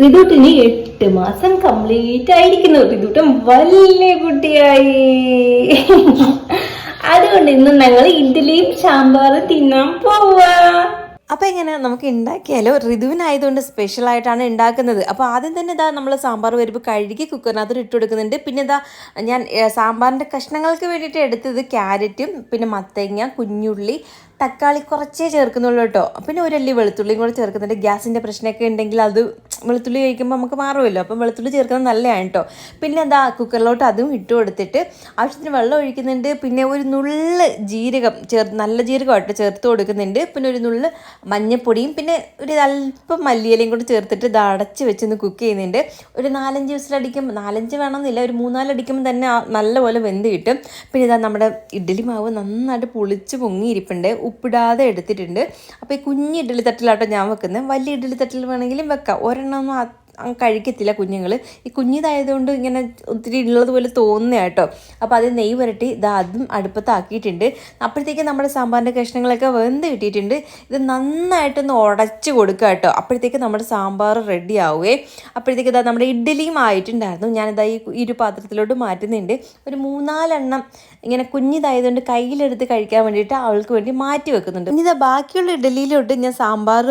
റിതുട്ടിന് 8 മാസം കംപ്ലീറ്റ് ആയിരിക്കുന്നു. റിതുട്ടൻ വലിയ കുട്ടിയായി. അതുകൊണ്ട് ഇന്ന് ഞങ്ങൾ ഇഡ്ഡലിയും സാമ്പാറും തിന്നാൻ പോവാ. അപ്പോൾ എങ്ങനെ നമുക്ക് ഉണ്ടാക്കിയാലോ? ഋതുവിനായതുകൊണ്ട് സ്പെഷ്യലായിട്ടാണ് ഉണ്ടാക്കുന്നത്. അപ്പോൾ ആദ്യം തന്നെ ഇതാ നമ്മൾ സാമ്പാർ പരിപ്പ് കഴുകി കുക്കറിനകത്ത് ഇട്ട് കൊടുക്കുന്നുണ്ട്. പിന്നെ ഇതാ ഞാൻ സാമ്പാറിൻ്റെ കഷ്ണങ്ങൾക്ക് വേണ്ടിയിട്ട് എടുത്തത് ക്യാരറ്റും പിന്നെ മത്തങ്ങ, കുഞ്ഞുള്ളി, തക്കാളി കുറച്ചേ ചേർക്കുന്നുള്ളൂ കേട്ടോ. പിന്നെ ഒരല്ലി വെളുത്തുള്ളിയും കൂടെ ചേർക്കുന്നുണ്ട്. ഗ്യാസിൻ്റെ പ്രശ്നമൊക്കെ ഉണ്ടെങ്കിൽ അത് വെളുത്തുള്ളി കഴിക്കുമ്പോൾ നമുക്ക് മാറുമല്ലോ, അപ്പം വെളുത്തുള്ളി ചേർക്കുന്നത് നല്ലതാണ് കേട്ടോ. പിന്നെ എന്താ കുക്കറിലോട്ട് അതും ഇട്ട് കൊടുത്തിട്ട് ആവശ്യത്തിന് വെള്ളം ഒഴിക്കുന്നുണ്ട്. പിന്നെ ഒരു നുള്ള് ജീരകം നല്ല ജീരകമായിട്ട് ചേർത്ത് കൊടുക്കുന്നുണ്ട്. പിന്നെ ഒരു നുള്ള് മഞ്ഞപ്പൊടിയും പിന്നെ ഒരു അല്പം മല്ലിയിലയും കൂടി ചേർത്തിട്ട് ഇത് അടച്ച് വെച്ചൊന്ന് കുക്ക് ചെയ്യുന്നുണ്ട്. ഒരു 4-5 വിസിലടിക്കുമ്പോൾ, 4-5 വേണമെന്നില്ല, ഒരു 3-4 അടിക്കുമ്പോൾ തന്നെ നല്ലപോലെ വെന്ത് കിട്ടും. പിന്നെ ഇതാ നമ്മുടെ ഇഡ്ഡലി മാവ് നന്നായിട്ട് പുളിച്ച് പൊങ്ങിയിരിപ്പുണ്ട്, ഉപ്പിടാതെ എടുത്തിട്ടുണ്ട്. അപ്പോൾ ഈ കുഞ്ഞ് ഇഡ്ഡലി തട്ടിലാട്ടോ ഞാൻ വെക്കുന്നത്. വലിയ ഇഡ്ഡലി തട്ടിൽ വേണമെങ്കിലും വെക്കാം. ഒരെണ്ണമൊന്നും കഴിക്കത്തില്ല കുഞ്ഞുങ്ങൾ. ഈ കുഞ്ഞിതായതുകൊണ്ട് ഇങ്ങനെ ഒത്തിരി ഉള്ളതുപോലെ തോന്നുക കേട്ടോ. അപ്പോൾ അത് നെയ്യ് പുരട്ടി അതും അടുപ്പത്താക്കിയിട്ടുണ്ട്. അപ്പോഴത്തേക്ക് നമ്മുടെ സാമ്പാറിൻ്റെ കഷ്ണങ്ങളൊക്കെ വെന്ത് കിട്ടിയിട്ടുണ്ട്. ഇത് നന്നായിട്ടൊന്ന് ഉടച്ച് കൊടുക്കുക കേട്ടോ. അപ്പോഴത്തേക്ക് നമ്മുടെ സാമ്പാർ റെഡി ആവുകയെ. അപ്പോഴത്തേക്ക് നമ്മുടെ ഇഡ്ഡലിയും ആയിട്ടുണ്ടായിരുന്നു. ഞാനിതാ ഈ ഒരു പാത്രത്തിലോട്ട് മാറ്റുന്നുണ്ട്. ഒരു 3-4 എണ്ണം ഇങ്ങനെ കുഞ്ഞിതായതുകൊണ്ട് കയ്യിലെടുത്ത് കഴിക്കാൻ വേണ്ടിയിട്ട് അവൾക്ക് വേണ്ടി മാറ്റി വെക്കുന്നുണ്ട്. ഇനി ബാക്കിയുള്ള ഇഡ്ഡലിയിലോട്ട് ഞാൻ സാമ്പാർ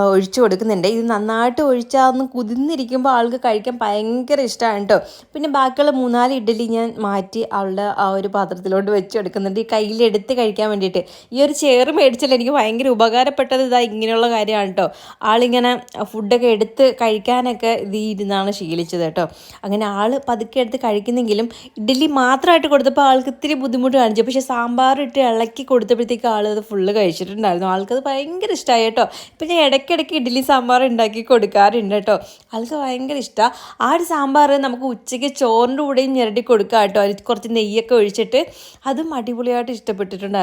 ഒഴിച്ചു കൊടുക്കുന്നുണ്ട്. ഇത് നന്നായിട്ട് ഒഴിച്ചാൽ കുതിർന്നിരിക്കുമ്പോൾ ആൾക്ക് കഴിക്കാൻ ഭയങ്കര ഇഷ്ടമാണ് കേട്ടോ. പിന്നെ ബാക്കിയുള്ള 3-4 ഇഡ്ഡലി ഞാൻ മാറ്റി അവളുടെ ആ ഒരു പാത്രത്തിലോട്ട് വെച്ച് കൊടുക്കുന്നുണ്ട്, ഈ കയ്യിലെടുത്ത് കഴിക്കാൻ വേണ്ടിയിട്ട്. ഈ ഒരു ചെയർ മേടിച്ചാൽ എനിക്ക് ഭയങ്കര ഉപകാരപ്പെട്ടത് ഇങ്ങനെയുള്ള കാര്യമാണ് കേട്ടോ. ആളിങ്ങനെ ഫുഡൊക്കെ എടുത്ത് കഴിക്കാനൊക്കെ ഇരുന്നാണ് ശീലിച്ചത് കേട്ടോ. അങ്ങനെ ആൾ പതുക്കെ എടുത്ത് കഴിക്കുന്നെങ്കിലും ഇഡ്ഡലി മാത്രമായിട്ട് കൊടുത്തപ്പോൾ ആൾക്ക് ഇത്തിരി ബുദ്ധിമുട്ട് കാണിച്ചു. പക്ഷേ സാമ്പാർ ഇട്ട് ഇളക്കി കൊടുത്തപ്പോഴത്തേക്ക് ആൾ അത് ഫുള്ള് കഴിച്ചിട്ടുണ്ടായിരുന്നു. ആൾക്കത് ഭയങ്കര ഇഷ്ടമായി കേട്ടോ. ഇപ്പം ഞാൻ ഇടയ്ക്കിടയ്ക്ക് ഇഡ്ഡലി സാമ്പാർ ഉണ്ടാക്കി കൊടുക്കാറുണ്ട് കേട്ടോ. ആൾക്ക് ഭയങ്കര ഇഷ്ടമാണ്. ആ ഒരു സാമ്പാർ നമുക്ക് ഉച്ചയ്ക്ക് ചോറിൻ്റെ കൂടെയും ഞെരടി കൊടുക്കാം കേട്ടോ. കുറച്ച് നെയ്യൊക്കെ ഒഴിച്ചിട്ട് അതും അടിപൊളിയായിട്ട് ഇഷ്ടപ്പെട്ടിട്ടുണ്ടായിരുന്നു.